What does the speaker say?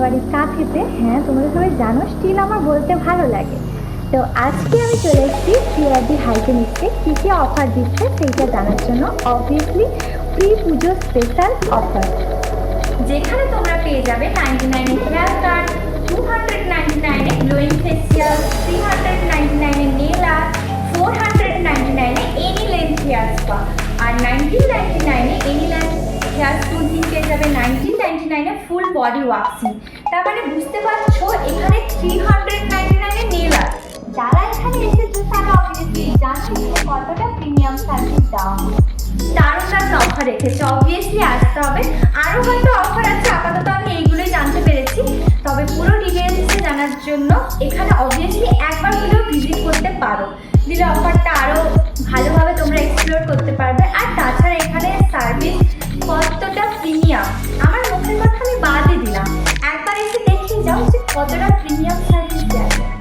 বাড়ির কাছেতে। হ্যাঁ, তোমরা সবাই জানো, স্টিল আমার বলতে ভালো লাগে। তো আজকে আমি চলে এসেছি সিআরডি হাইজেনিক্সে কী কী অফার দিচ্ছে সেইটা জানার জন্য। Obviously pre Pujo special offer, যেখানে তোমরা পেয়ে যাবে 99-এ হেয়ার কাট, 299-এ গ্লোয়িং ফেসিয়াল, 399-এ নেল আর্ট, 499-এ এনি লেন্থ হেয়ার স্পা, আর 1999-এ এনি লেন্থ হেয়ার স্মুথিং পেয়ে যাবে, 1999-এ ফুল বডি ওয়াক্সিং। তার মানে বুঝতে পারছো এখানে 399-এ নেল আর্ট। যারা এখানে এসেছে তারা অবভিয়াসলি জানে কতটা প্রিমিয়াম সার্ভিস দেওয়া হয়। দারুণ দারুণ অফার রেখেছে, অবভিয়াসলি আসতে হবে। আরও হয়তো অফার আছে, আপাতত আমি এইগুলোই জানতে পেরেছি। তবে পুরো ডিটেলসে জানার জন্য এখানে অবভিয়াসলি একবার হলেও ভিজিট করতে পারো, দিলে অফারটা আরও ভালোভাবে তোমরা এক্সপ্লোর করতে পারবে। আর তাছাড়া এখানে সার্ভিস কতটা প্রিমিয়াম, আমার মুখের কথা আমি বাদই দিলাম, একবার এসে দেখে যাও যে কতটা প্রিমিয়াম সার্ভিস দেওয়া যায়।